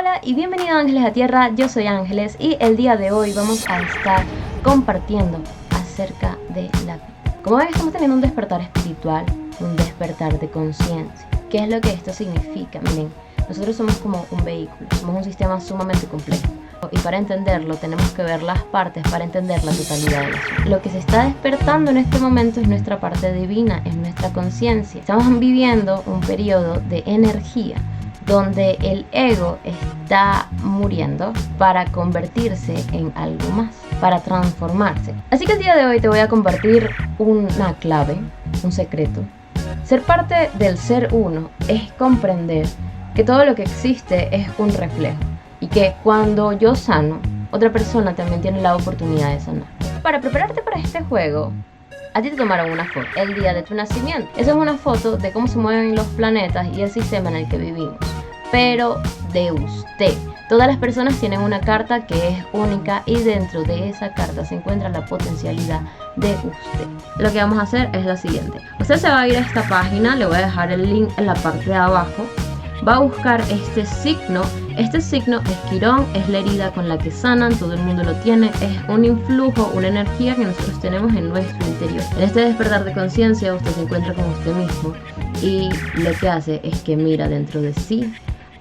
Hola y bienvenido a Ángeles a Tierra, yo soy Ángeles y el día de hoy vamos a estar compartiendo acerca de la vida. Como ven, estamos teniendo un despertar espiritual, un despertar de conciencia. ¿Qué es lo que esto significa? Miren, nosotros somos como un vehículo, somos un sistema sumamente complejo. Y para entenderlo tenemos que ver las partes para entender la totalidad de eso. Lo que se está despertando en este momento es nuestra parte divina, es nuestra conciencia. Estamos viviendo un periodo de energía donde el ego está muriendo para convertirse en algo más, para transformarse. Así que el día de hoy te voy a compartir una clave, un secreto. Ser parte del ser uno es comprender que todo lo que existe es un reflejo y que cuando yo sano, otra persona también tiene la oportunidad de sanar. Para prepararte para este juego, a ti te tomaron una foto el día de tu nacimiento. Esa es una foto de cómo se mueven los planetas y el sistema en el que vivimos, pero de usted. Todas las personas tienen una carta que es única y dentro de esa carta se encuentra la potencialidad de usted. Lo que vamos a hacer es lo siguiente. Usted se va a ir a esta página, le voy a dejar el link en la parte de abajo. Va a buscar este signo es Quirón, es la herida con la que sanan, todo el mundo lo tiene, es un influjo, una energía que nosotros tenemos en nuestro interior. En este despertar de conciencia usted se encuentra con usted mismo y lo que hace es que mira dentro de sí.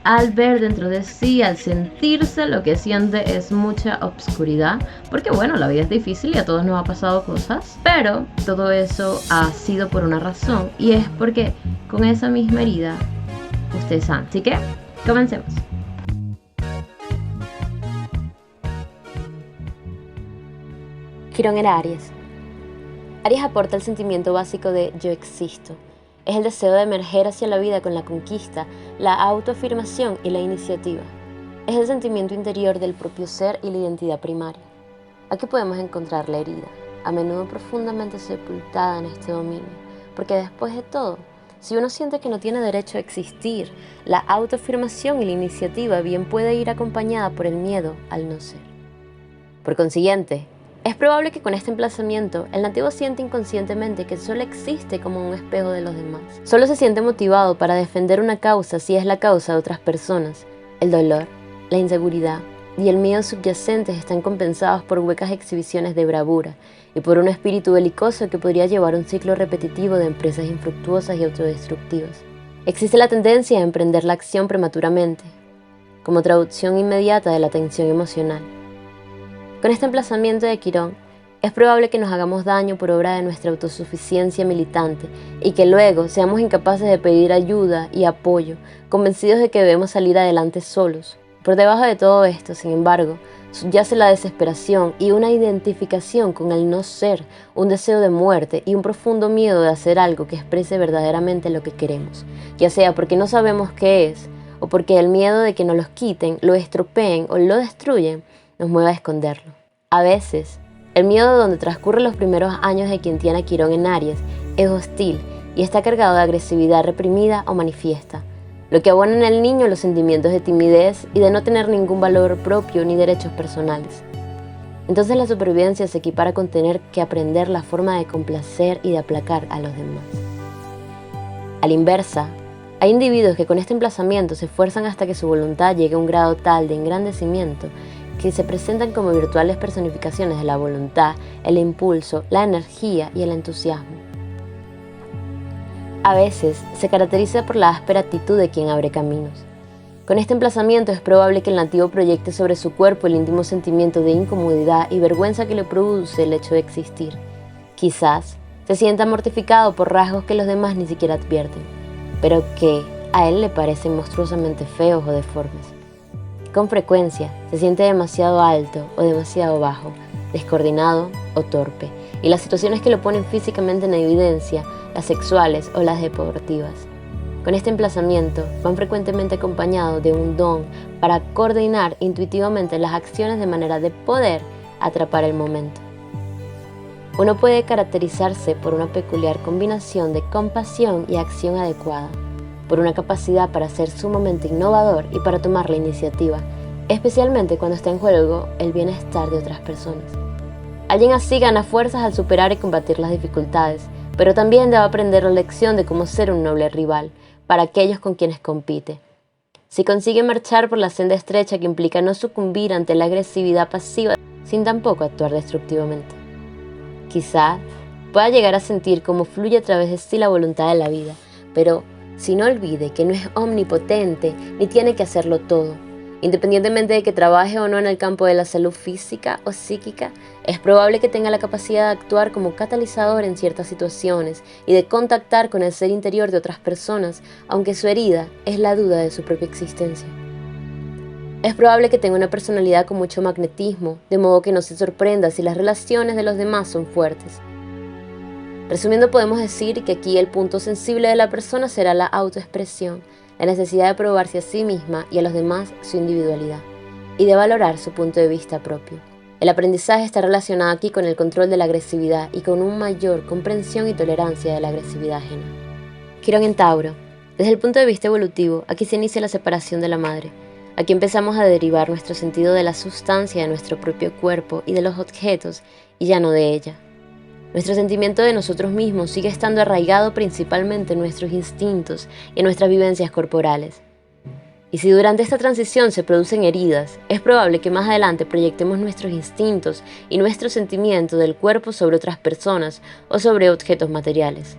Al ver dentro de sí, al sentirse, lo que siente es mucha obscuridad, porque bueno, la vida es difícil y a todos nos ha pasado cosas, pero todo eso ha sido por una razón y es porque con esa misma herida usted sana. Así que, comencemos. Quirón era Aries. Aries aporta el sentimiento básico de yo existo. Es el deseo de emerger hacia la vida con la conquista, la autoafirmación y la iniciativa. Es el sentimiento interior del propio ser y la identidad primaria. Aquí podemos encontrar la herida, a menudo profundamente sepultada en este dominio, porque después de todo, si uno siente que no tiene derecho a existir, la autoafirmación y la iniciativa bien puede ir acompañada por el miedo al no ser. Por consiguiente, es probable que con este emplazamiento el nativo siente inconscientemente que solo existe como un espejo de los demás. Solo se siente motivado para defender una causa si es la causa de otras personas. El dolor, la inseguridad y el miedo subyacentes están compensados por huecas exhibiciones de bravura y por un espíritu belicoso que podría llevar un ciclo repetitivo de empresas infructuosas y autodestructivas. Existe la tendencia a emprender la acción prematuramente, como traducción inmediata de la tensión emocional. Con este emplazamiento de Quirón, es probable que nos hagamos daño por obra de nuestra autosuficiencia militante y que luego seamos incapaces de pedir ayuda y apoyo, convencidos de que debemos salir adelante solos. Por debajo de todo esto, sin embargo, subyace la desesperación y una identificación con el no ser, un deseo de muerte y un profundo miedo de hacer algo que exprese verdaderamente lo que queremos, ya sea porque no sabemos qué es o porque el miedo de que nos lo quiten, lo estropeen o lo destruyen nos mueve a esconderlo. A veces, el miedo donde transcurren los primeros años de quien tiene a Quirón en Aries es hostil y está cargado de agresividad reprimida o manifiesta, lo que abona en el niño los sentimientos de timidez y de no tener ningún valor propio ni derechos personales. Entonces la supervivencia se equipara con tener que aprender la forma de complacer y de aplacar a los demás. A la inversa, hay individuos que con este emplazamiento se esfuerzan hasta que su voluntad llegue a un grado tal de engrandecimiento que se presentan como virtuales personificaciones de la voluntad, el impulso, la energía y el entusiasmo. A veces se caracteriza por la áspera actitud de quien abre caminos. Con este emplazamiento es probable que el nativo proyecte sobre su cuerpo el íntimo sentimiento de incomodidad y vergüenza que le produce el hecho de existir. Quizás se sienta mortificado por rasgos que los demás ni siquiera advierten, pero que a él le parecen monstruosamente feos o deformes. Con frecuencia se siente demasiado alto o demasiado bajo, descoordinado o torpe, y las situaciones que lo ponen físicamente en evidencia, las sexuales o las deportivas. Con este emplazamiento van frecuentemente acompañados de un don para coordinar intuitivamente las acciones de manera de poder atrapar el momento. Uno puede caracterizarse por una peculiar combinación de compasión y acción adecuada, por una capacidad para ser sumamente innovador y para tomar la iniciativa, especialmente cuando está en juego el bienestar de otras personas. Alguien así gana fuerzas al superar y combatir las dificultades, pero también debe aprender la lección de cómo ser un noble rival para aquellos con quienes compite. si consigue marchar por la senda estrecha que implica no sucumbir ante la agresividad pasiva sin tampoco actuar destructivamente. Quizás pueda llegar a sentir cómo fluye a través de sí la voluntad de la vida, pero si no olvide que no es omnipotente ni tiene que hacerlo todo. Independientemente de que trabaje o no en el campo de la salud física o psíquica, es probable que tenga la capacidad de actuar como catalizador en ciertas situaciones y de contactar con el ser interior de otras personas, aunque su herida es la duda de su propia existencia. Es probable que tenga una personalidad con mucho magnetismo, de modo que no se sorprenda si las relaciones de los demás son fuertes. Resumiendo, podemos decir que aquí el punto sensible de la persona será la autoexpresión, la necesidad de probarse a sí misma y a los demás su individualidad, y de valorar su punto de vista propio. El aprendizaje está relacionado aquí con el control de la agresividad y con una mayor comprensión y tolerancia de la agresividad ajena. Quirón en Tauro. Desde el punto de vista evolutivo, aquí se inicia la separación de la madre. Aquí empezamos a derivar nuestro sentido de la sustancia de nuestro propio cuerpo y de los objetos, y ya no de ella. Nuestro sentimiento de nosotros mismos sigue estando arraigado principalmente en nuestros instintos y en nuestras vivencias corporales. Y si durante esta transición se producen heridas, es probable que más adelante proyectemos nuestros instintos y nuestro sentimiento del cuerpo sobre otras personas o sobre objetos materiales.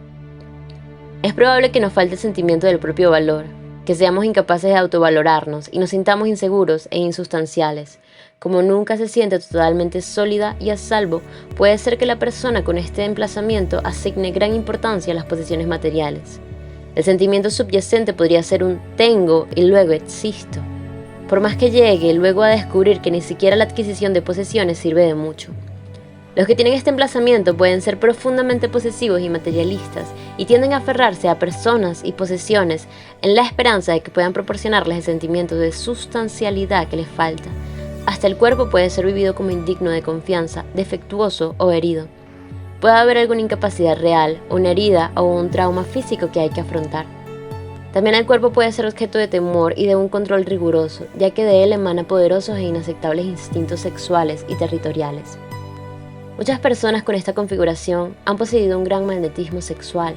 Es probable que nos falte el sentimiento del propio valor, que seamos incapaces de autovalorarnos y nos sintamos inseguros e insustanciales. Como nunca se siente totalmente sólida y a salvo, puede ser que la persona con este emplazamiento asigne gran importancia a las posesiones materiales. El sentimiento subyacente podría ser un tengo y luego existo. Por más que llegue luego a descubrir que ni siquiera la adquisición de posesiones sirve de mucho. Los que tienen este emplazamiento pueden ser profundamente posesivos y materialistas y tienden a aferrarse a personas y posesiones en la esperanza de que puedan proporcionarles el sentimiento de sustancialidad que les falta. Hasta el cuerpo puede ser vivido como indigno de confianza, defectuoso o herido. Puede haber alguna incapacidad real, una herida o un trauma físico que hay que afrontar. También el cuerpo puede ser objeto de temor y de un control riguroso, ya que de él emana poderosos e inaceptables instintos sexuales y territoriales. Muchas personas con esta configuración han poseído un gran magnetismo sexual.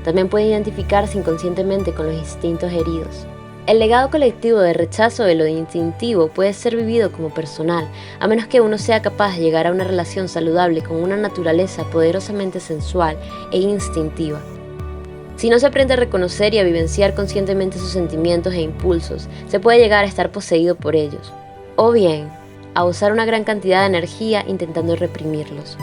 También pueden identificarse inconscientemente con los instintos heridos. El legado colectivo de rechazo de lo instintivo puede ser vivido como personal, a menos que uno sea capaz de llegar a una relación saludable con una naturaleza poderosamente sensual e instintiva. Si no se aprende a reconocer y a vivenciar conscientemente sus sentimientos e impulsos, se puede llegar a estar poseído por ellos, o bien a usar una gran cantidad de energía intentando reprimirlos.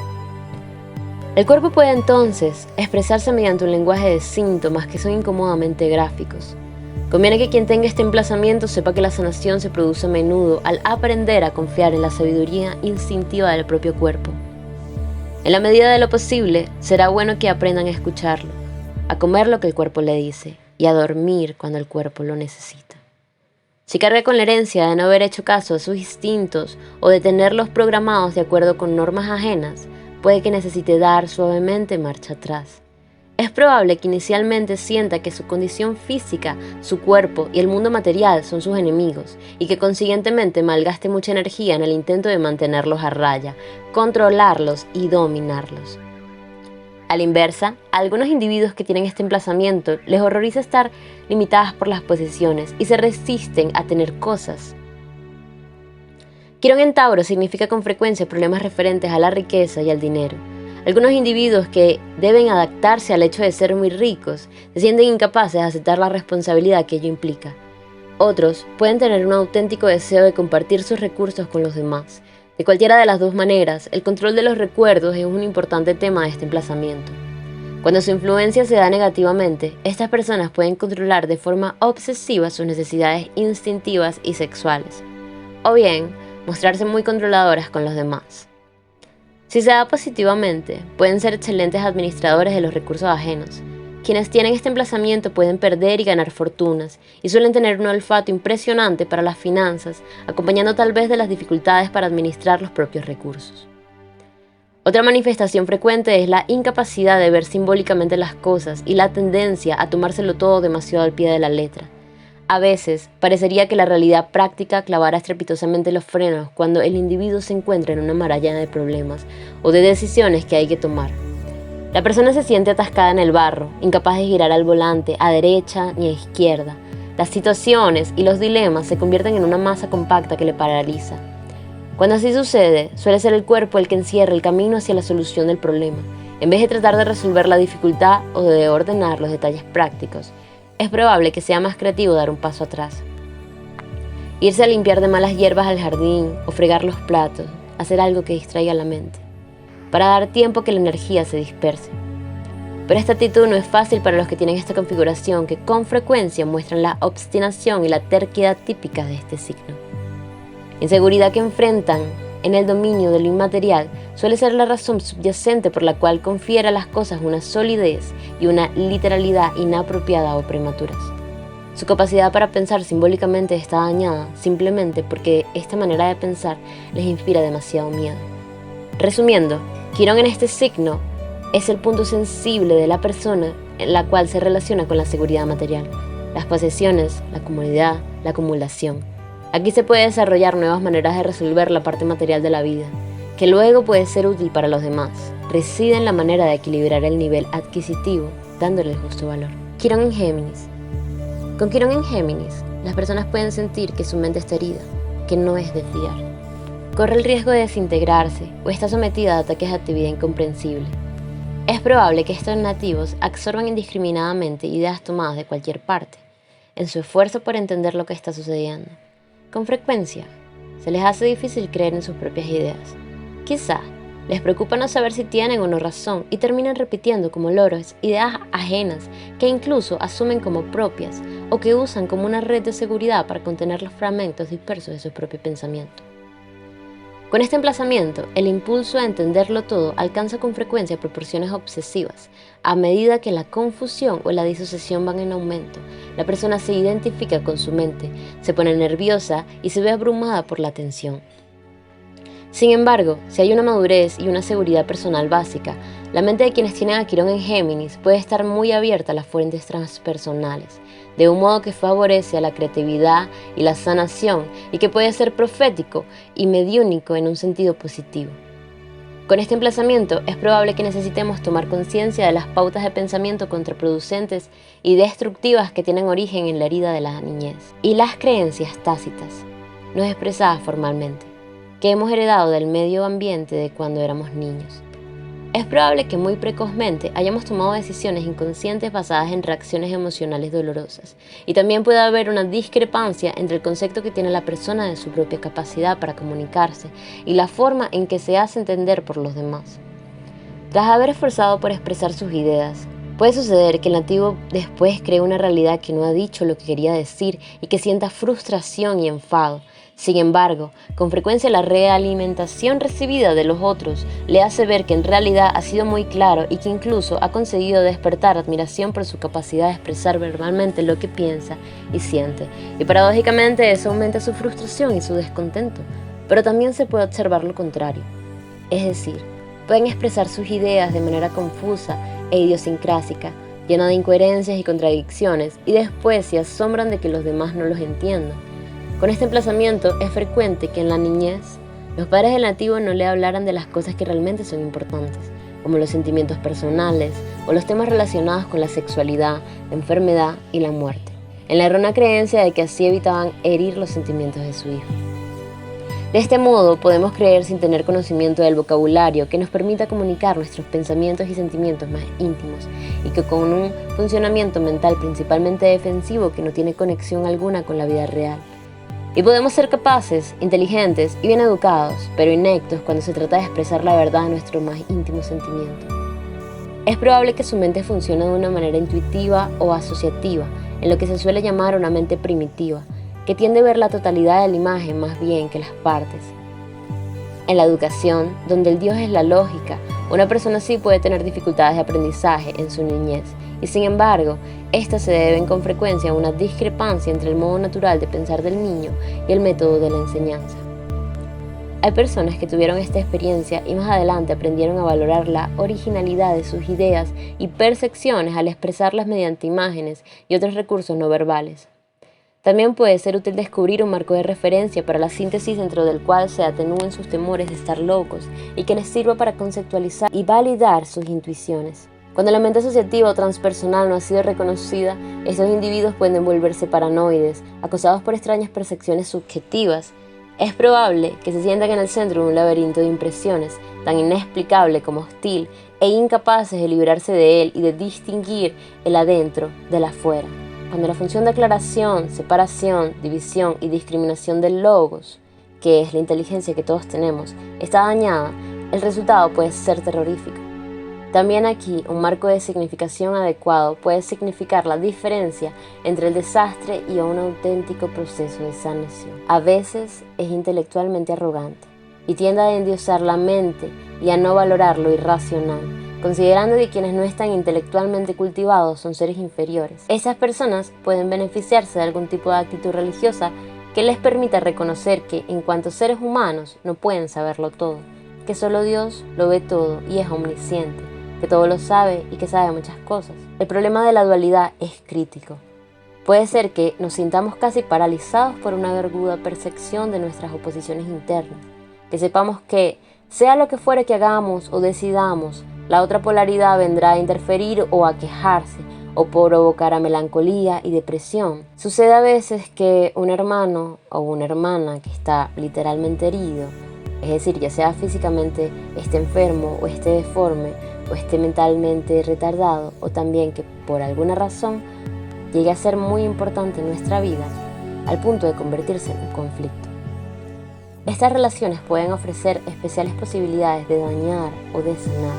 El cuerpo puede entonces expresarse mediante un lenguaje de síntomas que son incómodamente gráficos. Conviene que quien tenga este emplazamiento sepa que la sanación se produce a menudo al aprender a confiar en la sabiduría instintiva del propio cuerpo. En la medida de lo posible, será bueno que aprendan a escucharlo, a comer lo que el cuerpo le dice y a dormir cuando el cuerpo lo necesita. Si carga con la herencia de no haber hecho caso a sus instintos o de tenerlos programados de acuerdo con normas ajenas, puede que necesite dar suavemente marcha atrás. Es probable que inicialmente sienta que su condición física, su cuerpo y el mundo material son sus enemigos y que consiguientemente malgaste mucha energía en el intento de mantenerlos a raya, controlarlos y dominarlos. A la inversa, a algunos individuos que tienen este emplazamiento les horroriza estar limitadas por las posesiones y se resisten a tener cosas. Quirón en Tauro significa con frecuencia problemas referentes a la riqueza y al dinero. Algunos individuos que deben adaptarse al hecho de ser muy ricos se sienten incapaces de aceptar la responsabilidad que ello implica. Otros pueden tener un auténtico deseo de compartir sus recursos con los demás. De cualquiera de las dos maneras, el control de los recuerdos es un importante tema de este emplazamiento. Cuando su influencia se da negativamente, estas personas pueden controlar de forma obsesiva sus necesidades instintivas y sexuales, o bien mostrarse muy controladoras con los demás. Si se da positivamente, pueden ser excelentes administradores de los recursos ajenos. Quienes tienen este emplazamiento pueden perder y ganar fortunas, y suelen tener un olfato impresionante para las finanzas, acompañando tal vez de las dificultades para administrar los propios recursos. Otra manifestación frecuente es la incapacidad de ver simbólicamente las cosas y la tendencia a tomárselo todo demasiado al pie de la letra. A veces, parecería que la realidad práctica clavará estrepitosamente los frenos cuando el individuo se encuentra en una maraña de problemas o de decisiones que hay que tomar. La persona se siente atascada en el barro, incapaz de girar al volante a derecha ni a izquierda. Las situaciones y los dilemas se convierten en una masa compacta que le paraliza. Cuando así sucede, suele ser el cuerpo el que encierra el camino hacia la solución del problema. En vez de tratar de resolver la dificultad o de ordenar los detalles prácticos, es probable que sea más creativo dar un paso atrás. Irse a limpiar de malas hierbas al jardín o fregar los platos, hacer algo que distraiga la mente, para dar tiempo que la energía se disperse. Pero esta actitud no es fácil para los que tienen esta configuración que con frecuencia muestran la obstinación y la terquedad típicas de este signo. La inseguridad que enfrentan en el dominio de lo inmaterial suele ser la razón subyacente por la cual confiere a las cosas una solidez y una literalidad inapropiada o prematuras. Su capacidad para pensar simbólicamente está dañada simplemente porque esta manera de pensar les inspira demasiado miedo. Resumiendo, Quirón en este signo es el punto sensible de la persona en la cual se relaciona con la seguridad material, las posesiones, la comodidad, la acumulación. Aquí se puede desarrollar nuevas maneras de resolver la parte material de la vida, que luego puede ser útil para los demás. Reside en la manera de equilibrar el nivel adquisitivo, dándole el justo valor. Quirón en Géminis. Con Quirón en Géminis, las personas pueden sentir que su mente está herida, que no es de fiar. Corre el riesgo de desintegrarse o está sometida a ataques de actividad incomprensible. Es probable que estos nativos absorban indiscriminadamente ideas tomadas de cualquier parte, en su esfuerzo por entender lo que está sucediendo. Con frecuencia, se les hace difícil creer en sus propias ideas. Quizá les preocupa no saber si tienen o no razón y terminan repitiendo como loros ideas ajenas que incluso asumen como propias o que usan como una red de seguridad para contener los fragmentos dispersos de su propio pensamiento. Con este emplazamiento, el impulso a entenderlo todo alcanza con frecuencia proporciones obsesivas. A medida que la confusión o la disociación van en aumento, la persona se identifica con su mente, se pone nerviosa y se ve abrumada por la tensión. Sin embargo, si hay una madurez y una seguridad personal básica, la mente de quienes tienen a Quirón en Géminis puede estar muy abierta a las fuentes transpersonales, de un modo que favorece a la creatividad y la sanación y que puede ser profético y mediúnico en un sentido positivo. Con este emplazamiento es probable que necesitemos tomar conciencia de las pautas de pensamiento contraproducentes y destructivas que tienen origen en la herida de la niñez y las creencias tácitas, no expresadas formalmente, que hemos heredado del medio ambiente de cuando éramos niños. Es probable que muy precozmente hayamos tomado decisiones inconscientes basadas en reacciones emocionales dolorosas, y también puede haber una discrepancia entre el concepto que tiene la persona de su propia capacidad para comunicarse y la forma en que se hace entender por los demás. Tras haber esforzado por expresar sus ideas, puede suceder que el nativo después cree una realidad que no ha dicho lo que quería decir y que sienta frustración y enfado. Sin embargo, con frecuencia la realimentación recibida de los otros le hace ver que en realidad ha sido muy claro y que incluso ha conseguido despertar admiración por su capacidad de expresar verbalmente lo que piensa y siente. Y paradójicamente eso aumenta su frustración y su descontento. Pero también se puede observar lo contrario. Es decir, pueden expresar sus ideas de manera confusa e idiosincrásica, llena de incoherencias y contradicciones, y después se asombran de que los demás no los entiendan. Con este emplazamiento es frecuente que en la niñez los padres del nativo no le hablaran de las cosas que realmente son importantes, como los sentimientos personales o los temas relacionados con la sexualidad, la enfermedad y la muerte, en la errónea creencia de que así evitaban herir los sentimientos de su hijo. De este modo podemos creer sin tener conocimiento del vocabulario que nos permita comunicar nuestros pensamientos y sentimientos más íntimos y que con un funcionamiento mental principalmente defensivo que no tiene conexión alguna con la vida real. Y podemos ser capaces, inteligentes y bien educados, pero ineptos cuando se trata de expresar la verdad de nuestro más íntimo sentimiento. Es probable que su mente funcione de una manera intuitiva o asociativa, en lo que se suele llamar una mente primitiva, que tiende a ver la totalidad de la imagen más bien que las partes. En la educación, donde el Dios es la lógica, una persona así puede tener dificultades de aprendizaje en su niñez, y sin embargo, estas se deben con frecuencia a una discrepancia entre el modo natural de pensar del niño y el método de la enseñanza. Hay personas que tuvieron esta experiencia y más adelante aprendieron a valorar la originalidad de sus ideas y percepciones al expresarlas mediante imágenes y otros recursos no verbales. También puede ser útil descubrir un marco de referencia para la síntesis dentro del cual se atenúen sus temores de estar locos y que les sirva para conceptualizar y validar sus intuiciones. Cuando la mente asociativa o transpersonal no ha sido reconocida, estos individuos pueden volverse paranoides, acosados por extrañas percepciones subjetivas. Es probable que se sientan en el centro de un laberinto de impresiones, tan inexplicable como hostil, e incapaces de librarse de él y de distinguir el adentro del afuera. Cuando la función de aclaración, separación, división y discriminación del logos, que es la inteligencia que todos tenemos, está dañada, el resultado puede ser terrorífico. También aquí, un marco de significación adecuado puede significar la diferencia entre el desastre y un auténtico proceso de sanación. A veces es intelectualmente arrogante y tiende a endiosar la mente y a no valorar lo irracional, considerando que quienes no están intelectualmente cultivados son seres inferiores. Esas personas pueden beneficiarse de algún tipo de actitud religiosa que les permita reconocer que, en cuanto seres humanos, no pueden saberlo todo, que solo Dios lo ve todo y es omnisciente, que todo lo sabe y que sabe muchas cosas. El problema de la dualidad es crítico. Puede ser que nos sintamos casi paralizados por una aguda percepción de nuestras oposiciones internas, que sepamos que, sea lo que fuere que hagamos o decidamos, la otra polaridad vendrá a interferir o a quejarse, o provocará melancolía y depresión. Sucede a veces que un hermano o una hermana que está literalmente herido, es decir, ya sea físicamente esté enfermo o esté deforme, o esté mentalmente retardado, o también que por alguna razón llegue a ser muy importante en nuestra vida, al punto de convertirse en un conflicto. Estas relaciones pueden ofrecer especiales posibilidades de dañar o de sanar,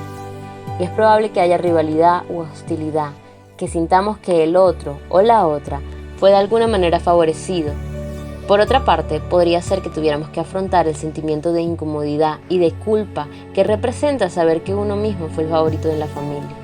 y es probable que haya rivalidad u hostilidad, que sintamos que el otro o la otra fue de alguna manera favorecido. Por otra parte, podría ser que tuviéramos que afrontar el sentimiento de incomodidad y de culpa que representa saber que uno mismo fue el favorito de la familia.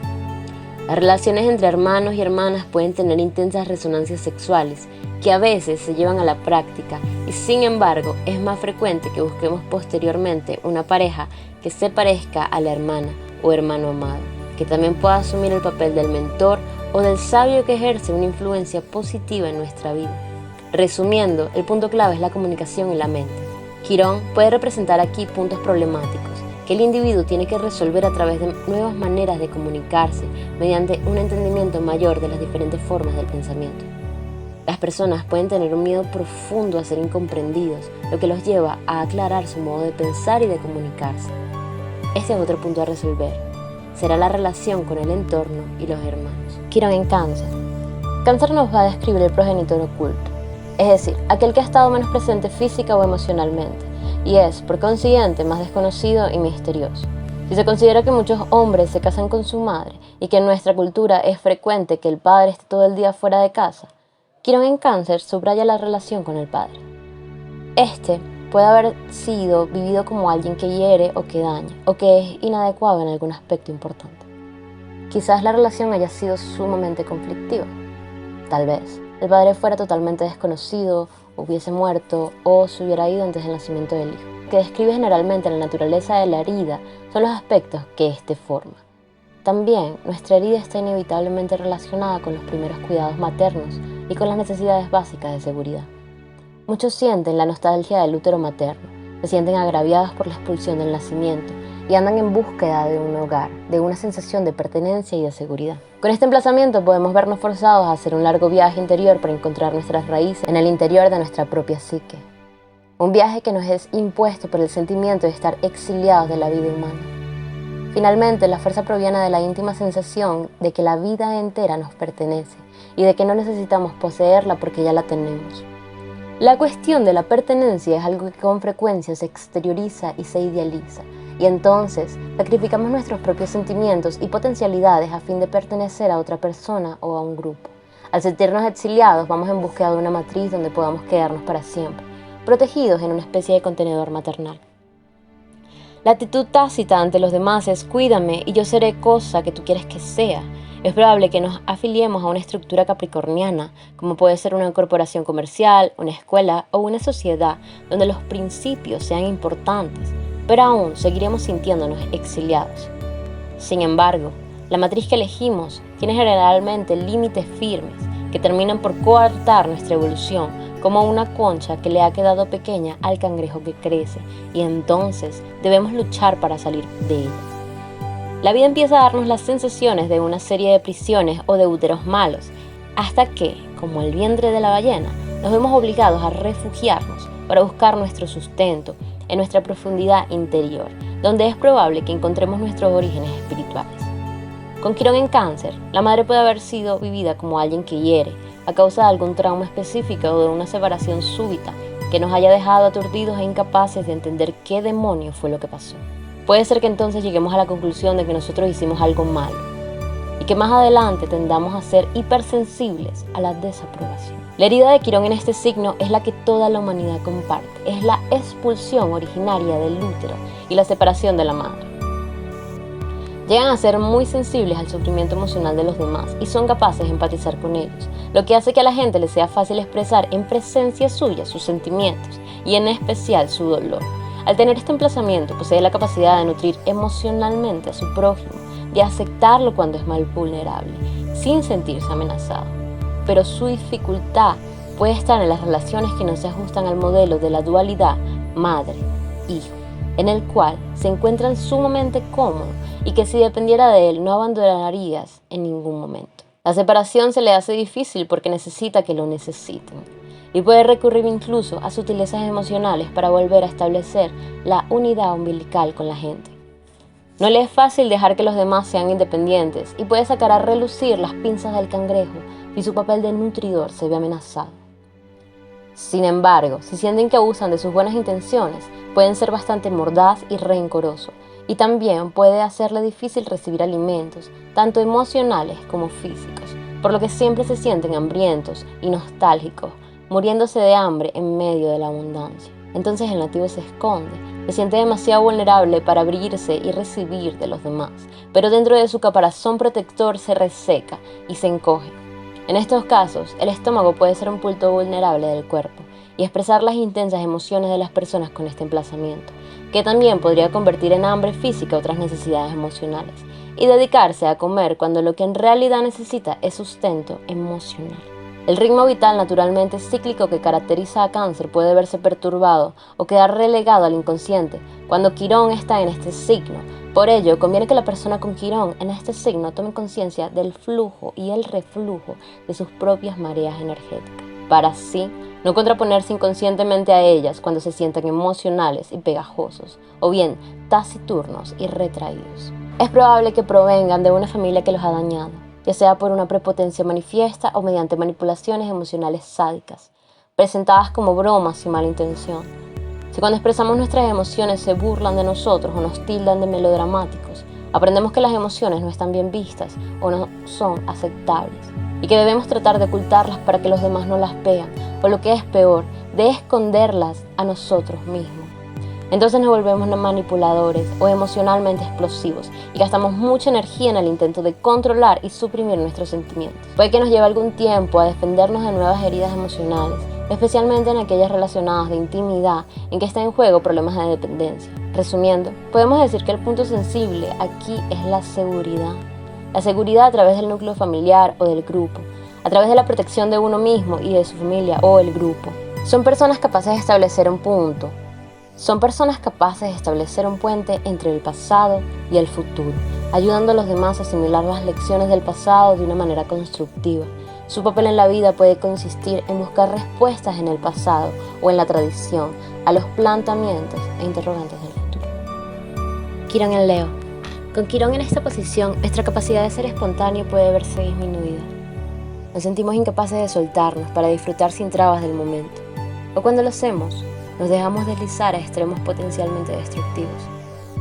Las relaciones entre hermanos y hermanas pueden tener intensas resonancias sexuales que a veces se llevan a la práctica y sin embargo es más frecuente que busquemos posteriormente una pareja que se parezca a la hermana o hermano amado, que también pueda asumir el papel del mentor o del sabio que ejerce una influencia positiva en nuestra vida. Resumiendo, el punto clave es la comunicación y la mente. Quirón puede representar aquí puntos problemáticos que el individuo tiene que resolver a través de nuevas maneras de comunicarse mediante un entendimiento mayor de las diferentes formas del pensamiento. Las personas pueden tener un miedo profundo a ser incomprendidos, lo que los lleva a aclarar su modo de pensar y de comunicarse. Este es otro punto a resolver. Será la relación con el entorno y los hermanos. Quirón en Cáncer. Cáncer nos va a describir el progenitor oculto, es decir, aquel que ha estado menos presente física o emocionalmente, y es, por consiguiente, más desconocido y misterioso. Si se considera que muchos hombres se casan con su madre y que en nuestra cultura es frecuente que el padre esté todo el día fuera de casa, Quirón en Cáncer subraya la relación con el padre. Este puede haber sido vivido como alguien que hiere o que daña, o que es inadecuado en algún aspecto importante. Quizás la relación haya sido sumamente conflictiva. Tal vez el padre fuera totalmente desconocido, hubiese muerto o se hubiera ido antes del nacimiento del hijo. Lo que describe generalmente la naturaleza de la herida son los aspectos que éste forma. También nuestra herida está inevitablemente relacionada con los primeros cuidados maternos y con las necesidades básicas de seguridad. Muchos sienten la nostalgia del útero materno, se sienten agraviados por la expulsión del nacimiento y andan en búsqueda de un hogar, de una sensación de pertenencia y de seguridad. Con este emplazamiento podemos vernos forzados a hacer un largo viaje interior para encontrar nuestras raíces en el interior de nuestra propia psique. Un viaje que nos es impuesto por el sentimiento de estar exiliados de la vida humana. Finalmente, la fuerza proviene de la íntima sensación de que la vida entera nos pertenece y de que no necesitamos poseerla porque ya la tenemos. La cuestión de la pertenencia es algo que con frecuencia se exterioriza y se idealiza, y entonces sacrificamos nuestros propios sentimientos y potencialidades a fin de pertenecer a otra persona o a un grupo. Al sentirnos exiliados, vamos en búsqueda de una matriz donde podamos quedarnos para siempre, protegidos en una especie de contenedor maternal. La actitud tácita ante los demás es cuídame y yo seré cosa que tú quieres que sea. Es probable que nos afiliemos a una estructura capricorniana, como puede ser una corporación comercial, una escuela o una sociedad donde los principios sean importantes, pero aún seguiremos sintiéndonos exiliados. Sin embargo, la matriz que elegimos tiene generalmente límites firmes que terminan por coartar nuestra evolución, como una concha que le ha quedado pequeña al cangrejo que crece, y entonces debemos luchar para salir de ella. La vida empieza a darnos las sensaciones de una serie de prisiones o de úteros malos, hasta que, como el vientre de la ballena, nos vemos obligados a refugiarnos para buscar nuestro sustento en nuestra profundidad interior, donde es probable que encontremos nuestros orígenes espirituales. Con Quirón en Cáncer, la madre puede haber sido vivida como alguien que hiere, a causa de algún trauma específico o de una separación súbita que nos haya dejado aturdidos e incapaces de entender qué demonio fue lo que pasó. Puede ser que entonces lleguemos a la conclusión de que nosotros hicimos algo malo y que más adelante tendamos a ser hipersensibles a la desaprobación. La herida de Quirón en este signo es la que toda la humanidad comparte, es la expulsión originaria del útero y la separación de la madre. Llegan a ser muy sensibles al sufrimiento emocional de los demás y son capaces de empatizar con ellos, lo que hace que a la gente les sea fácil expresar en presencia suya sus sentimientos y en especial su dolor. Al tener este emplazamiento, posee la capacidad de nutrir emocionalmente a su prójimo, de aceptarlo cuando es mal vulnerable, sin sentirse amenazado. Pero su dificultad puede estar en las relaciones que no se ajustan al modelo de la dualidad madre-hijo, en el cual se encuentran sumamente cómodos y que si dependiera de él no abandonarías en ningún momento. La separación se le hace difícil porque necesita que lo necesiten y puede recurrir incluso a sutilezas emocionales para volver a establecer la unidad umbilical con la gente. No le es fácil dejar que los demás sean independientes y puede sacar a relucir las pinzas del cangrejo si su papel de nutridor se ve amenazado. Sin embargo, si sienten que abusan de sus buenas intenciones, pueden ser bastante mordaz y rencoroso, y también puede hacerle difícil recibir alimentos, tanto emocionales como físicos, por lo que siempre se sienten hambrientos y nostálgicos, muriéndose de hambre en medio de la abundancia. Entonces el nativo se esconde, se siente demasiado vulnerable para abrirse y recibir de los demás, pero dentro de su caparazón protector se reseca y se encoge. En estos casos, el estómago puede ser un punto vulnerable del cuerpo y expresar las intensas emociones de las personas con este emplazamiento, que también podría convertir en hambre física otras necesidades emocionales, y dedicarse a comer cuando lo que en realidad necesita es sustento emocional. El ritmo vital naturalmente cíclico que caracteriza a Cáncer puede verse perturbado o quedar relegado al inconsciente cuando Quirón está en este signo. Por ello, conviene que la persona con Quirón en este signo tome conciencia del flujo y el reflujo de sus propias mareas energéticas, para así no contraponerse inconscientemente a ellas cuando se sientan emocionales y pegajosos, o bien taciturnos y retraídos. Es probable que provengan de una familia que los ha dañado, ya sea por una prepotencia manifiesta o mediante manipulaciones emocionales sádicas, presentadas como bromas sin mala intención. Si cuando expresamos nuestras emociones se burlan de nosotros o nos tildan de melodramáticos, aprendemos que las emociones no están bien vistas o no son aceptables, y que debemos tratar de ocultarlas para que los demás no las vean, o lo que es peor, de esconderlas a nosotros mismos. Entonces nos volvemos manipuladores o emocionalmente explosivos y gastamos mucha energía en el intento de controlar y suprimir nuestros sentimientos. Puede que nos lleve algún tiempo a defendernos de nuevas heridas emocionales, especialmente en aquellas relacionadas de intimidad en que están en juego problemas de dependencia. Resumiendo, podemos decir que el punto sensible aquí es la seguridad. La seguridad a través del núcleo familiar o del grupo, a través de la protección de uno mismo y de su familia o el grupo. Son personas capaces de establecer un punto. Son personas capaces de establecer un puente entre el pasado y el futuro, ayudando a los demás a asimilar las lecciones del pasado de una manera constructiva. Su papel en la vida puede consistir en buscar respuestas en el pasado o en la tradición a los planteamientos e interrogantes del futuro. Quirón en Leo. Con Quirón en esta posición, nuestra capacidad de ser espontáneo puede verse disminuida. Nos sentimos incapaces de soltarnos para disfrutar sin trabas del momento. O cuando lo hacemos, nos dejamos deslizar a extremos potencialmente destructivos.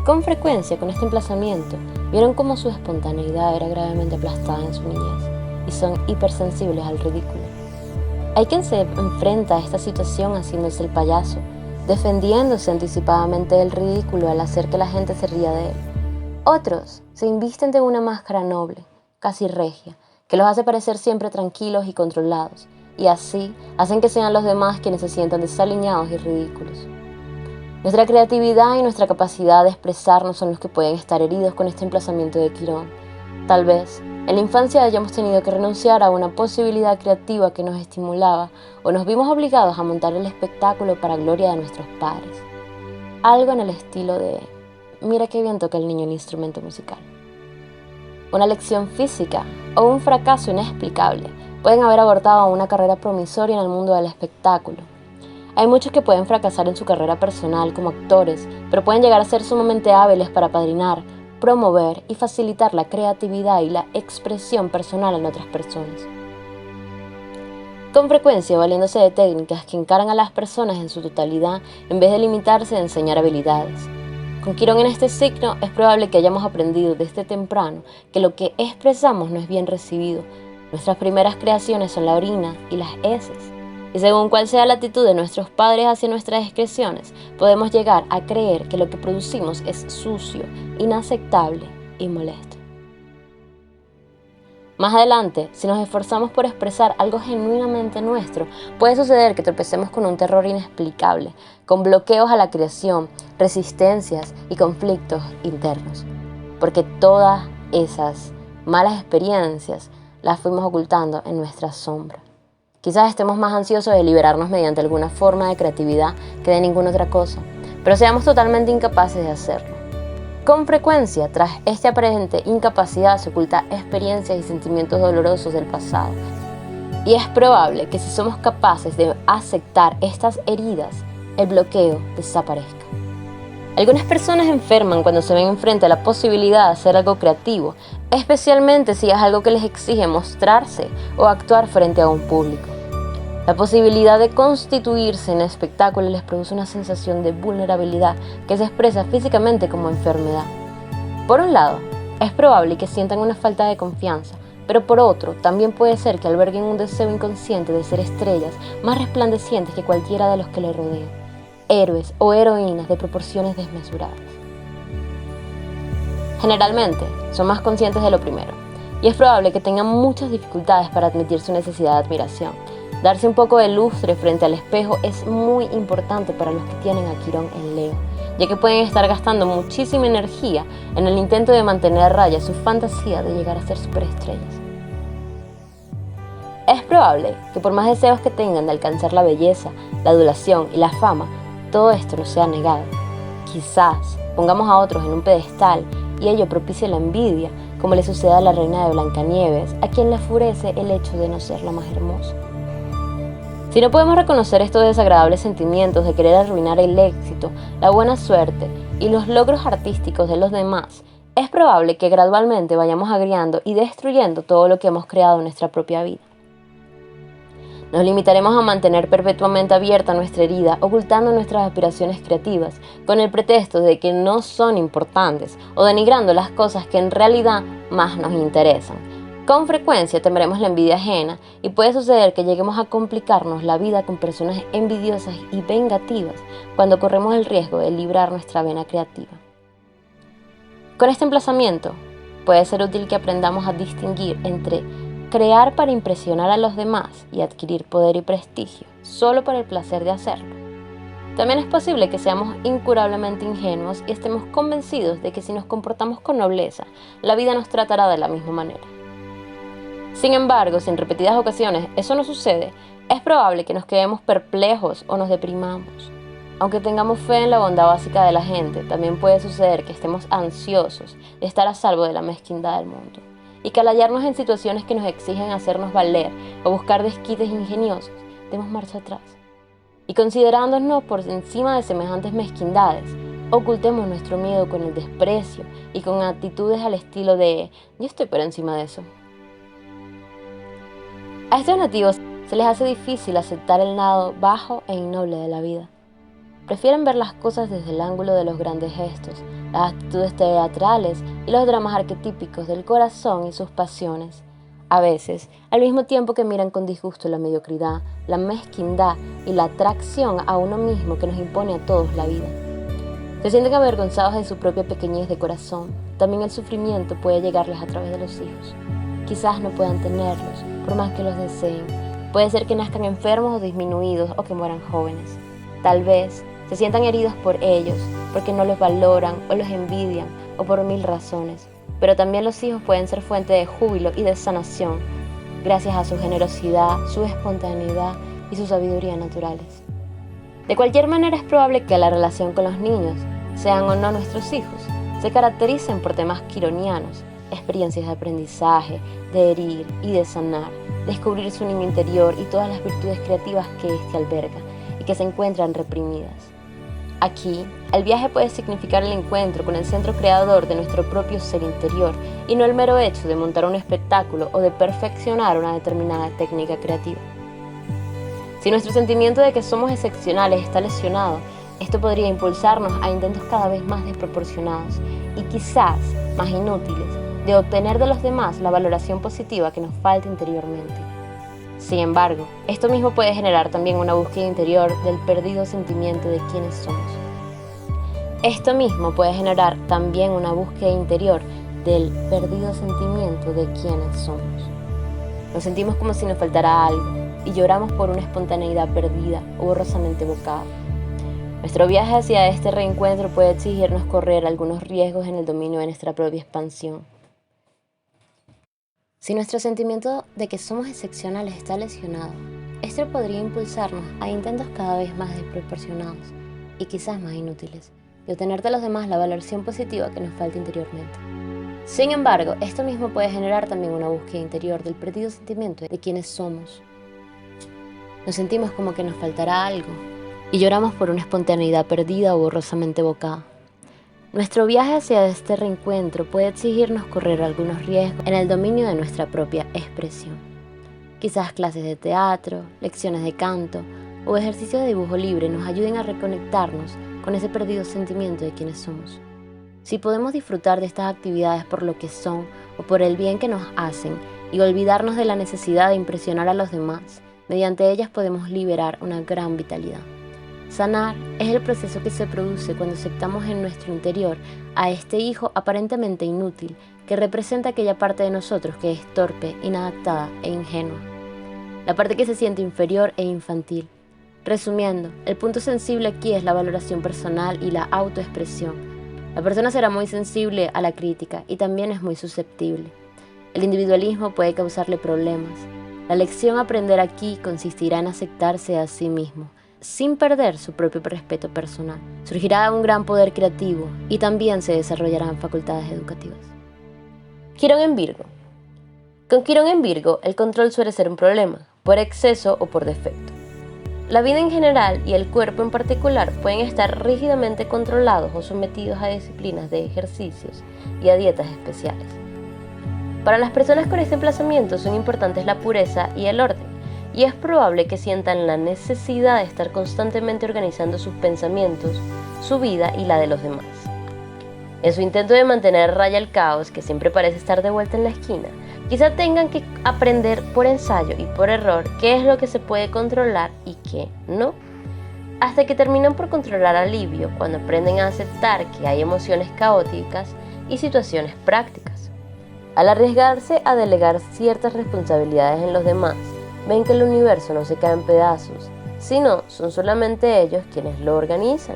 Con frecuencia, con este emplazamiento, vieron cómo su espontaneidad era gravemente aplastada en su niñez y son hipersensibles al ridículo. Hay quien se enfrenta a esta situación haciéndose el payaso, defendiéndose anticipadamente del ridículo al hacer que la gente se ría de él. Otros se invisten de una máscara noble, casi regia, que los hace parecer siempre tranquilos y controlados, y así hacen que sean los demás quienes se sientan desaliñados y ridículos. Nuestra creatividad y nuestra capacidad de expresarnos son los que pueden estar heridos con este emplazamiento de Quirón. Tal vez en la infancia hayamos tenido que renunciar a una posibilidad creativa que nos estimulaba o nos vimos obligados a montar el espectáculo para gloria de nuestros padres. Algo en el estilo de: mira qué bien toca el niño el instrumento musical. una lección física o un fracaso inexplicable pueden haber abortado una carrera promisoria en el mundo del espectáculo. Hay muchos que pueden fracasar en su carrera personal como actores, pero pueden llegar a ser sumamente hábiles para apadrinar, promover y facilitar la creatividad y la expresión personal en otras personas. Con frecuencia valiéndose de técnicas que encaran a las personas en su totalidad en vez de limitarse a enseñar habilidades. Con Quirón en este signo es probable que hayamos aprendido desde temprano que lo que expresamos no es bien recibido. Nuestras primeras creaciones son la orina y las heces. Y según cuál sea la actitud de nuestros padres hacia nuestras expresiones, podemos llegar a creer que lo que producimos es sucio, inaceptable y molesto. Más adelante, si nos esforzamos por expresar algo genuinamente nuestro, puede suceder que tropecemos con un terror inexplicable, con bloqueos a la creación, resistencias y conflictos internos. Porque todas esas malas experiencias las fuimos ocultando en nuestra sombra. Quizás estemos más ansiosos de liberarnos mediante alguna forma de creatividad que de ninguna otra cosa, pero seamos totalmente incapaces de hacerlo. Con frecuencia, tras esta aparente incapacidad se ocultan experiencias y sentimientos dolorosos del pasado. Y es probable que si somos capaces de aceptar estas heridas, el bloqueo desaparezca. Algunas personas enferman cuando se ven enfrente a la posibilidad de hacer algo creativo, especialmente si es algo que les exige mostrarse o actuar frente a un público. La posibilidad de constituirse en espectáculo les produce una sensación de vulnerabilidad que se expresa físicamente como enfermedad. Por un lado, es probable que sientan una falta de confianza, pero por otro, también puede ser que alberguen un deseo inconsciente de ser estrellas más resplandecientes que cualquiera de los que les rodean, héroes o heroínas de proporciones desmesuradas. Generalmente, son más conscientes de lo primero, y es probable que tengan muchas dificultades para admitir su necesidad de admiración. Darse un poco de lustre frente al espejo es muy importante para los que tienen a Quirón en Leo, ya que pueden estar gastando muchísima energía en el intento de mantener a raya su fantasía de llegar a ser superestrellas. Es probable que por más deseos que tengan de alcanzar la belleza, la adulación y la fama, todo esto nos sea negado. Quizás pongamos a otros en un pedestal y ello propicie la envidia, como le sucede a la reina de Blancanieves, a quien le enfurece el hecho de no ser la más hermosa. Si no podemos reconocer estos desagradables sentimientos de querer arruinar el éxito, la buena suerte y los logros artísticos de los demás, es probable que gradualmente vayamos agriando y destruyendo todo lo que hemos creado en nuestra propia vida. Nos limitaremos a mantener perpetuamente abierta nuestra herida, ocultando nuestras aspiraciones creativas, con el pretexto de que no son importantes o denigrando las cosas que en realidad más nos interesan. Con frecuencia temeremos la envidia ajena y puede suceder que lleguemos a complicarnos la vida con personas envidiosas y vengativas cuando corremos el riesgo de librar nuestra vena creativa. Con este emplazamiento, puede ser útil que aprendamos a distinguir entre crear para impresionar a los demás y adquirir poder y prestigio solo por el placer de hacerlo. También es posible que seamos incurablemente ingenuos y estemos convencidos de que si nos comportamos con nobleza, la vida nos tratará de la misma manera. Sin embargo, si en repetidas ocasiones eso no sucede, es probable que nos quedemos perplejos o nos deprimamos. Aunque tengamos fe en la bondad básica de la gente, también puede suceder que estemos ansiosos de estar a salvo de la mezquindad del mundo, y que al hallarnos en situaciones que nos exigen hacernos valer o buscar desquites ingeniosos, demos marcha atrás. Y considerándonos por encima de semejantes mezquindades, ocultemos nuestro miedo con el desprecio y con actitudes al estilo de «yo estoy por encima de eso». A estos nativos se les hace difícil aceptar el lado bajo e innoble de la vida. Prefieren ver las cosas desde el ángulo de los grandes gestos, las actitudes teatrales y los dramas arquetípicos del corazón y sus pasiones. A veces, al mismo tiempo que miran con disgusto la mediocridad, la mezquindad y la atracción a uno mismo que nos impone a todos la vida. Se sienten avergonzados de su propia pequeñez de corazón. También el sufrimiento puede llegarles a través de los hijos. Quizás no puedan tenerlos, por más que los deseen. Puede ser que nazcan enfermos o disminuidos o que mueran jóvenes. Tal vez se sientan heridos por ellos, porque no los valoran o los envidian o por 1000 razones. Pero también los hijos pueden ser fuente de júbilo y de sanación, gracias a su generosidad, su espontaneidad y su sabiduría naturales. De cualquier manera es probable que la relación con los niños, sean o no nuestros hijos, se caractericen por temas quironianos, experiencias de aprendizaje, de herir y de sanar, descubrir su niño interior y todas las virtudes creativas que éste alberga y que se encuentran reprimidas. Aquí, el viaje puede significar el encuentro con el centro creador de nuestro propio ser interior y no el mero hecho de montar un espectáculo o de perfeccionar una determinada técnica creativa. Si nuestro sentimiento de que somos excepcionales está lesionado, esto podría impulsarnos a intentos cada vez más desproporcionados y quizás más inútiles de obtener de los demás la valoración positiva que nos falta interiormente. Sin embargo, esto mismo puede generar también una búsqueda interior del perdido sentimiento de quiénes somos. Esto mismo puede generar también una búsqueda interior del perdido sentimiento de quiénes somos. Nos sentimos como si nos faltara algo y lloramos por una espontaneidad perdida o borrosamente evocada. Nuestro viaje hacia este reencuentro puede exigirnos correr algunos riesgos en el dominio de nuestra propia expansión. Si nuestro sentimiento de que somos excepcionales está lesionado, esto podría impulsarnos a intentos cada vez más desproporcionados y quizás más inútiles de obtener de los demás la valoración positiva que nos falta interiormente. Sin embargo, esto mismo puede generar también una búsqueda interior del perdido sentimiento de quiénes somos. Nos sentimos como que nos faltará algo y lloramos por una espontaneidad perdida o borrosamente evocada. Nuestro viaje hacia este reencuentro puede exigirnos correr algunos riesgos en el dominio de nuestra propia expresión. Quizás clases de teatro, lecciones de canto o ejercicios de dibujo libre nos ayuden a reconectarnos con ese perdido sentimiento de quienes somos. Si podemos disfrutar de estas actividades por lo que son o por el bien que nos hacen y olvidarnos de la necesidad de impresionar a los demás, mediante ellas podemos liberar una gran vitalidad. Sanar es el proceso que se produce cuando aceptamos en nuestro interior a este hijo aparentemente inútil que representa aquella parte de nosotros que es torpe, inadaptada e ingenua. La parte que se siente inferior e infantil. Resumiendo, el punto sensible aquí es la valoración personal y la autoexpresión. La persona será muy sensible a la crítica y también es muy susceptible. El individualismo puede causarle problemas. La lección a aprender aquí consistirá en aceptarse a sí mismo, sin perder su propio respeto personal. Surgirá un gran poder creativo y también se desarrollarán facultades educativas. Quirón en Virgo. Con Quirón en Virgo, el control suele ser un problema, por exceso o por defecto. La vida en general y el cuerpo en particular pueden estar rígidamente controlados o sometidos a disciplinas de ejercicios y a dietas especiales. Para las personas con este emplazamiento son importantes la pureza y el orden, y es probable que sientan la necesidad de estar constantemente organizando sus pensamientos, su vida y la de los demás. En su intento de mantener a raya el caos, que siempre parece estar de vuelta en la esquina, quizá tengan que aprender por ensayo y por error qué es lo que se puede controlar y qué no, hasta que terminan por controlar alivio cuando aprenden a aceptar que hay emociones caóticas y situaciones prácticas. Al arriesgarse a delegar ciertas responsabilidades en los demás, ven que el universo no se cae en pedazos, sino son solamente ellos quienes lo organizan.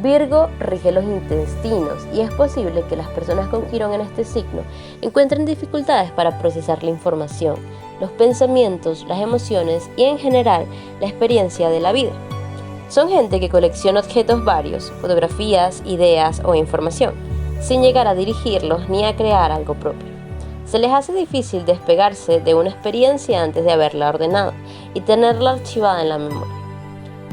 Virgo rige los intestinos y es posible que las personas con Quirón en este signo encuentren dificultades para procesar la información, los pensamientos, las emociones y en general la experiencia de la vida. Son gente que colecciona objetos varios, fotografías, ideas o información, sin llegar a dirigirlos ni a crear algo propio. Se les hace difícil despegarse de una experiencia antes de haberla ordenado y tenerla archivada en la memoria.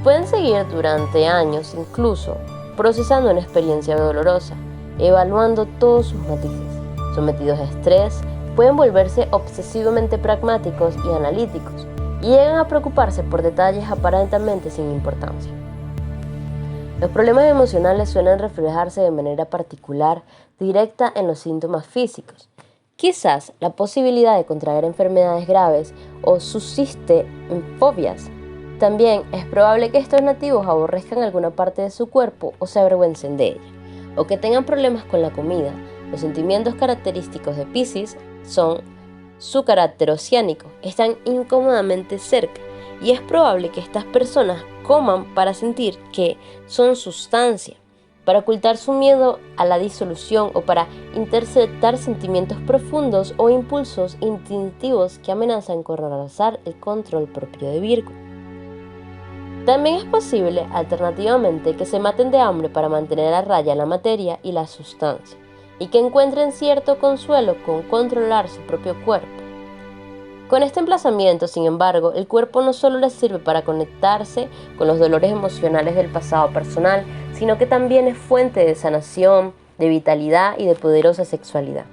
Pueden seguir durante años incluso procesando una experiencia dolorosa, evaluando todos sus matices. Sometidos a estrés, pueden volverse obsesivamente pragmáticos y analíticos y llegan a preocuparse por detalles aparentemente sin importancia. Los problemas emocionales suelen reflejarse de manera particular, directa en los síntomas físicos. Quizás la posibilidad de contraer enfermedades graves o subsiste en fobias. También es probable que estos nativos aborrezcan alguna parte de su cuerpo o se avergüencen de ella, o que tengan problemas con la comida. Los sentimientos característicos de Piscis son su carácter oceánico, están incómodamente cerca, y es probable que estas personas coman para sentir que son sustancia, para ocultar su miedo a la disolución o para interceptar sentimientos profundos o impulsos instintivos que amenazan con arrasar el control propio de Virgo. También es posible, alternativamente, que se maten de hambre para mantener a raya la materia y la sustancia, y que encuentren cierto consuelo con controlar su propio cuerpo. Con este emplazamiento, sin embargo, el cuerpo no solo les sirve para conectarse con los dolores emocionales del pasado personal, sino que también es fuente de sanación, de vitalidad y de poderosa sexualidad.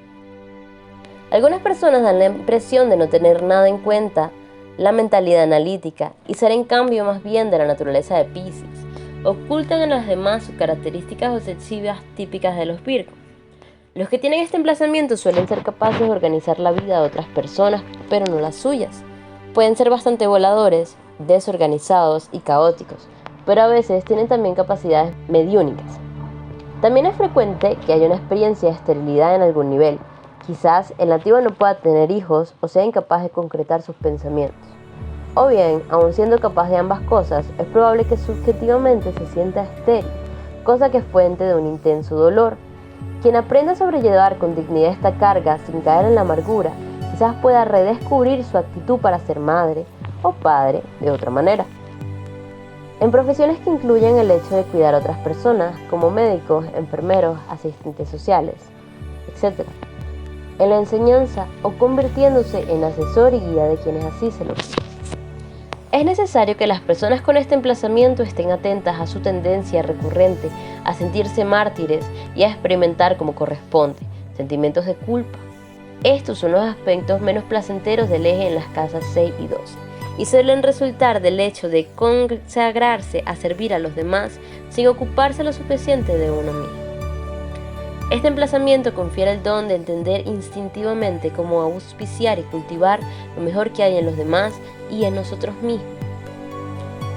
Algunas personas dan la impresión de no tener nada en cuenta la mentalidad analítica y ser en cambio más bien de la naturaleza de Piscis. Ocultan en las demás sus características obsesivas típicas de los Virgo. Los que tienen este emplazamiento suelen ser capaces de organizar la vida de otras personas, pero no las suyas. Pueden ser bastante voladores, desorganizados y caóticos, pero a veces tienen también capacidades mediúnicas. También es frecuente que haya una experiencia de esterilidad en algún nivel. Quizás el nativo no pueda tener hijos o sea incapaz de concretar sus pensamientos. O bien, aun siendo capaz de ambas cosas, es probable que subjetivamente se sienta estéril, cosa que es fuente de un intenso dolor. Quien aprenda a sobrellevar con dignidad esta carga sin caer en la amargura, quizás pueda redescubrir su actitud para ser madre o padre de otra manera. En profesiones que incluyen el hecho de cuidar a otras personas, como médicos, enfermeros, asistentes sociales, etc. En la enseñanza o convirtiéndose en asesor y guía de quienes así se lo piden. Es necesario que las personas con este emplazamiento estén atentas a su tendencia recurrente a sentirse mártires y a experimentar como corresponde sentimientos de culpa. Estos son los aspectos menos placenteros del eje en las casas 6 y 12 y suelen resultar del hecho de consagrarse a servir a los demás sin ocuparse lo suficiente de uno mismo. Este emplazamiento confiere el don de entender instintivamente cómo auspiciar y cultivar lo mejor que hay en los demás y en nosotros mismos.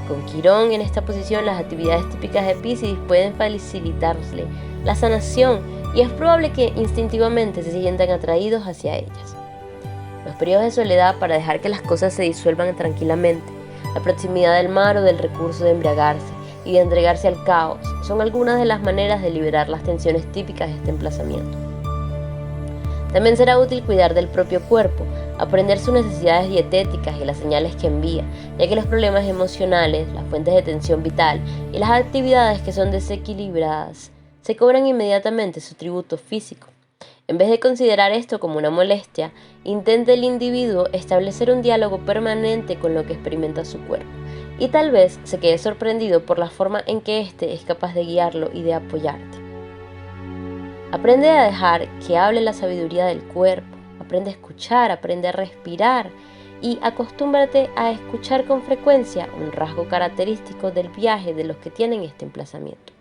Con Quirón en esta posición, las actividades típicas de Piscis pueden facilitarle la sanación y es probable que instintivamente se sientan atraídos hacia ellas. Los periodos de soledad para dejar que las cosas se disuelvan tranquilamente, la proximidad del mar o del recurso de embriagarse y de entregarse al caos son algunas de las maneras de liberar las tensiones típicas de este emplazamiento. También será útil cuidar del propio cuerpo, aprender sus necesidades dietéticas y las señales que envía, ya que los problemas emocionales, las fuentes de tensión vital y las actividades que son desequilibradas se cobran inmediatamente su tributo físico. En vez de considerar esto como una molestia, intente el individuo establecer un diálogo permanente con lo que experimenta su cuerpo, y tal vez se quede sorprendido por la forma en que éste es capaz de guiarlo y de apoyarte. Aprende a dejar que hable la sabiduría del cuerpo, aprende a escuchar, aprende a respirar y acostúmbrate a escuchar con frecuencia, un rasgo característico del viaje de los que tienen este emplazamiento.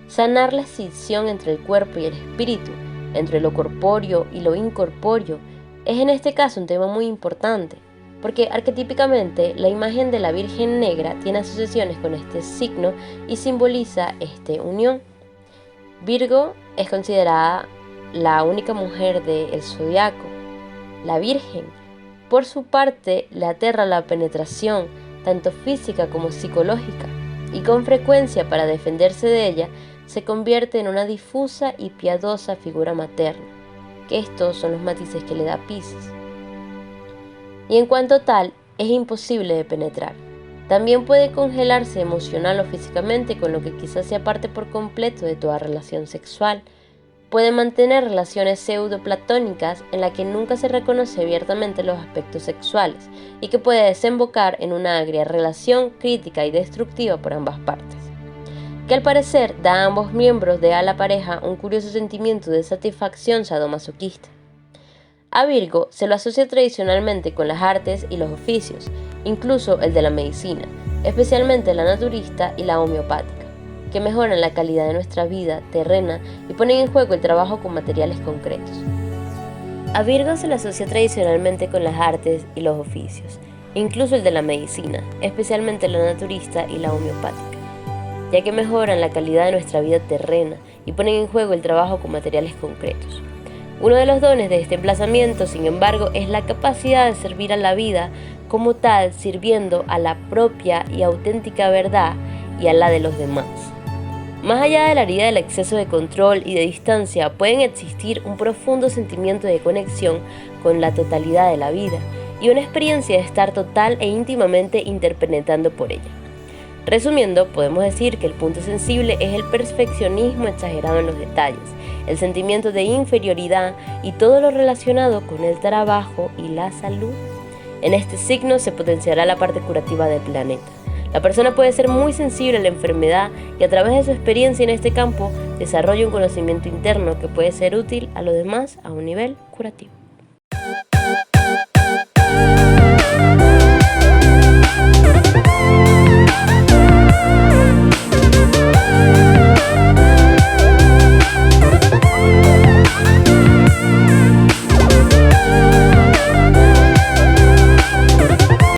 Sanar la escisión entre el cuerpo y el espíritu, entre lo corpóreo y lo incorpóreo, es en este caso un tema muy importante, porque arquetípicamente la imagen de la Virgen Negra tiene asociaciones con este signo y simboliza esta unión. Virgo es considerada la única mujer del zodiaco. La Virgen, por su parte, le aterra la penetración, tanto física como psicológica, y con frecuencia para defenderse de ella, se convierte en una difusa y piadosa figura materna, que estos son los matices que le da Piscis. Y en cuanto tal, es imposible de penetrar. También puede congelarse emocional o físicamente, con lo que quizás se aparte por completo de toda relación sexual. Puede mantener relaciones pseudo-platónicas en las que nunca se reconoce abiertamente los aspectos sexuales y que puede desembocar en una agria relación crítica y destructiva por ambas partes, que al parecer da a ambos miembros de la pareja un curioso sentimiento de satisfacción sadomasoquista. A Virgo se lo asocia tradicionalmente con las artes y los oficios, incluso el de la medicina, especialmente la naturista y la homeopática, que mejoran la calidad de nuestra vida terrena y ponen en juego el trabajo con materiales concretos. A Virgo se le asocia tradicionalmente con las artes y los oficios, incluso el de la medicina, especialmente la naturista y la homeopática, ya que mejoran la calidad de nuestra vida terrena y ponen en juego el trabajo con materiales concretos. Uno de los dones de este emplazamiento, sin embargo, es la capacidad de servir a la vida como tal, sirviendo a la propia y auténtica verdad y a la de los demás. Más allá de la herida del exceso de control y de distancia, pueden existir un profundo sentimiento de conexión con la totalidad de la vida y una experiencia de estar total e íntimamente interpenetrando por ella. Resumiendo, podemos decir que el punto sensible es el perfeccionismo exagerado en los detalles, el sentimiento de inferioridad y todo lo relacionado con el trabajo y la salud. En este signo se potenciará la parte curativa del planeta. La persona puede ser muy sensible a la enfermedad y a través de su experiencia en este campo desarrolla un conocimiento interno que puede ser útil a los demás a un nivel curativo.